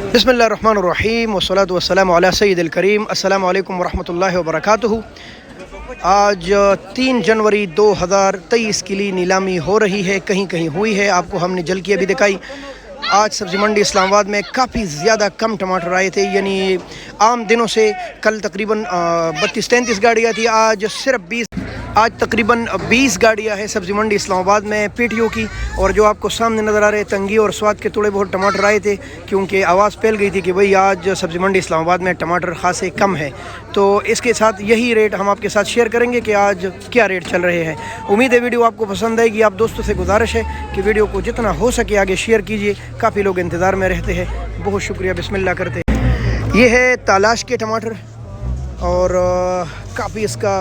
बिस्मिल्लाहिर्रहमानिर्रहीम वस्सलातु वस्सलामु अला सय्यिदिल करीम। अस्सलामु अलैकुम वरहमतुल्लाहि वबरकातुहू। आज 3 जनवरी 2023 के लिए नीलामी हो रही है, कहीं कहीं हुई है, आपको हमने झलकी अभी दिखाई। आज सब्ज़ी मंडी इस्लामाबाद में काफ़ी ज़्यादा कम टमाटर आए थे, यानी आम दिनों से कल तकरीबन 32-33 गाड़ियाँ थी, आज तकरीबन 20 गाड़ियाँ हैं सब्ज़ी मंडी इस्लामाबाद में पेटियों की। और जो आपको सामने नज़र आ रहे तंगी और स्वाद के थोड़े बहुत टमाटर आए थे, क्योंकि आवाज़ फैल गई थी कि भाई आज सब्ज़ी मंडी इस्लामाबाद में टमाटर खासे कम है। तो इसके साथ यही रेट हम आपके साथ शेयर करेंगे कि आज क्या रेट चल रहे हैं। उम्मीद है वीडियो आपको पसंद आएगी। आप दोस्तों से गुजारिश है कि वीडियो को जितना हो सके आगे शेयर कीजिए, काफ़ी लोग इंतज़ार में रहते हैं। बहुत शुक्रिया, बिस्मिल्लाह करते हैं। ये है तालाश के टमाटर और काफ़ी इसका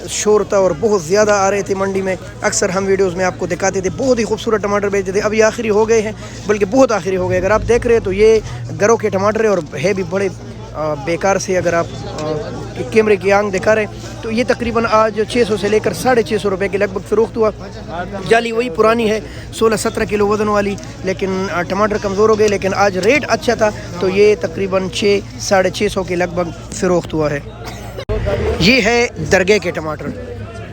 शोर था और बहुत ज़्यादा आ रहे थे मंडी में। अक्सर हम वीडियोस में आपको दिखाते थे, बहुत ही खूबसूरत टमाटर बेचते थे। अभी आखिरी हो गए हैं, बल्कि बहुत आखिरी हो गए। अगर आप देख रहे हैं तो ये घरों के टमाटर है और है भी बड़े बेकार से। अगर आप कैमरे की आंख दिखा रहे हैं तो ये तकरीबन आज 600 से लेकर 650 रुपये के लगभग फ़रोख्त हुआ। जाली वही पुरानी है, 16-17 किलो वज़न वाली, लेकिन टमाटर कमज़ोर हो गए। लेकिन आज रेट अच्छा था तो ये तकरीबन 600-650 के लगभग फ़रोख्त हुआ है। ये है दरगाह के टमाटर,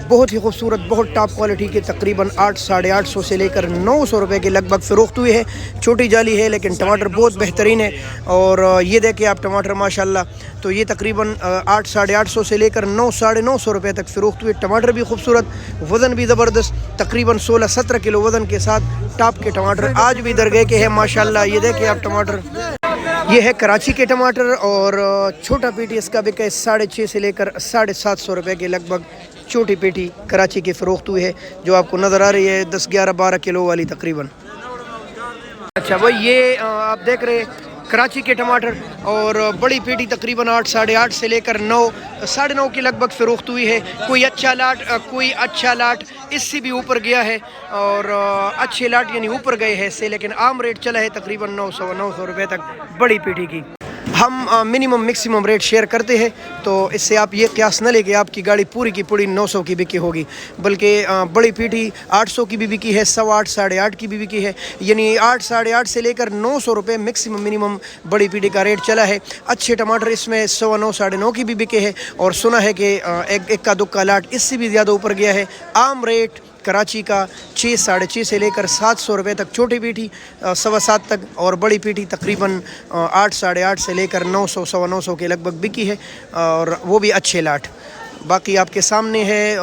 बहुत ही खूबसूरत, बहुत टॉप क्वालिटी के, तकरीबन 800-850 से लेकर 900 रुपये के लगभग फ़रोख्त हुए हैं। छोटी जाली है लेकिन टमाटर बहुत बेहतरीन है। और ये देखें आप टमाटर माशाल्लाह, तो ये तकरीबन 800-850 से लेकर 900-950 रुपये तक फ़रोख्त हुए। टमाटर भी खूबसूरत, वज़न भी ज़बरदस्त, तकरीबन 16-17 किलो वज़न के साथ टॉप के टमाटर आज भी दरगाह के हैं माशाल्लाह। ये देखें आप टमाटर, ये है कराची के टमाटर और छोटा पेटी इसका बिका है 650 से लेकर 750 रुपये के लगभग। छोटी पेटी कराची की फ़रोख्त हुई है, जो आपको नज़र आ रही है 10-11-12 किलो वाली तकरीबन। अच्छा भाई, ये आप देख रहे हैं कराची के टमाटर और बड़ी पेटी तकरीबन 8-8.5 से लेकर 9-9.5 के लगभग फ़रोख्त हुई है। कोई अच्छा लाट इससे भी ऊपर गया है और अच्छे लाट यानी ऊपर गए हैं इससे, लेकिन आम रेट चला है तकरीबन 900 रुपये तक बड़ी पेटी की। हम मिनिमम मैक्सिमम रेट शेयर करते हैं, तो इससे आप ये क़यास न ले कि आपकी गाड़ी पूरी की पूरी 900 की बिकी होगी, बल्कि बड़ी पीठी 800 की भी बिकी है, 8.25-8.5 की भी बिकी है, यानी 8-8.5 से लेकर 900 रुपये मैक्सिमम मिनिमम बड़ी पीठी का रेट चला है। अच्छे टमाटर इसमें 9.25-9.5 की भी बिके हैं और सुना है कि एक दुक्का लाट इससे भी ज़्यादा ऊपर गया है। आम रेट कराची का 6-6.5 से लेकर 700 रुपये तक छोटी पीठी 7.25 तक, और बड़ी पीठी तकरीबन 8-8.5 से लेकर 900-9.25 के लगभग बिकी है, और वो भी अच्छे लाट। बाकी आपके सामने है,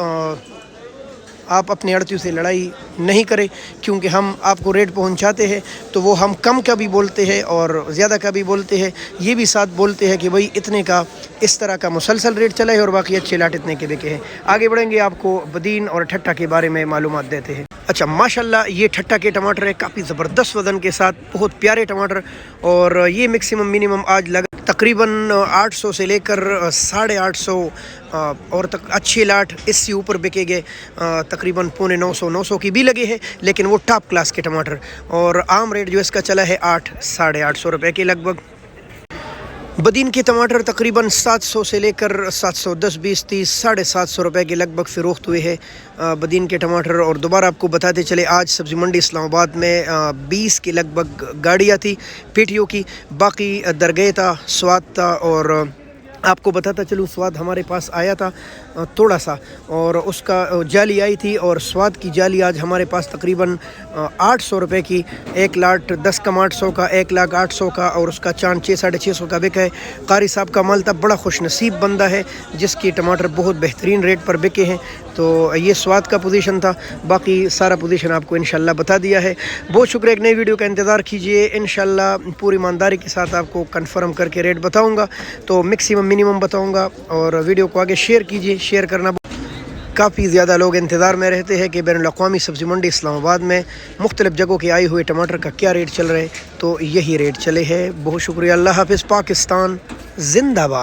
आप अपने अड़तियों से लड़ाई नहीं करें, क्योंकि हम आपको रेट पहुंचाते हैं तो वो हम कम का भी बोलते हैं और ज़्यादा का भी बोलते हैं। ये भी साथ बोलते हैं कि भाई इतने का इस तरह का मुसलसल रेट चला है और बाकी अच्छे लाट इतने के बिके हैं। आगे बढ़ेंगे, आपको बदीन और ठट्टा के बारे में मालूमात देते हैं। अच्छा माशाल्लाह, ये ठट्टा के टमाटर है, काफ़ी ज़बरदस्त वज़न के साथ, बहुत प्यारे टमाटर। और ये मैक्सिमम मिनिमम आज लगा तकरीबन 800 से लेकर 850 और तक अच्छे लाट इससे ऊपर बिके गए, तकरीबन 950 की भी लगे हैं, लेकिन वो टॉप क्लास के टमाटर। और आम रेट जो इसका चला है 8-850 रुपये के लगभग। बदीन के टमाटर तकरीबन 700 से लेकर 710, 20, 30, 750 रुपये के लगभग फ़रोख्त हुए हैं बदीन के टमाटर। और दोबारा आपको बताते चले, आज सब्ज़ी मंडी इस्लामाबाद में 20 के लगभग गाड़ियाँ थी पेटियों की, बाकी दरगाह था, स्वाद था। और आपको बताता चलूँ, स्वाद हमारे पास आया था थोड़ा सा, और उसका जाली आई थी, और स्वाद की जाली आज हमारे पास तकरीबन 800 रुपये की, 1 लाट 10 कम 800 का, 1,08,000 का, और उसका चांद 6-650 का बिका है। कारी साहब का माल था, बड़ा खुश नसीब बंदा है जिसके टमाटर बहुत बेहतरीन रेट पर बिके हैं। तो ये स्वाद का पोजीशन था, बाकी सारा पोजीशन आपको इंशाल्लाह बता दिया है। बहुत शुक्रिया, एक नई वीडियो का इंतज़ार कीजिए, इंशाल्लाह पूरी ईमानदारी के साथ आपको कंफर्म करके रेट बताऊँगा, तो मैक्सिमम मिनिमम बताऊँगा। और वीडियो को आगे शेयर कीजिए, शेयर करना। काफ़ी ज़्यादा लोग इंतज़ार में रहते हैं कि बैनुल-अक़वामी सब्ज़ी मंडी इस्लामाबाद में मुख्तलिफ़ जगहों के आए हुए टमाटर का क्या रेट चल रहे हैं, तो यही रेट चले हैं। बहुत शुक्रिया, अल्लाह हाफ़िज़, पाकिस्तान ज़िंदाबाद।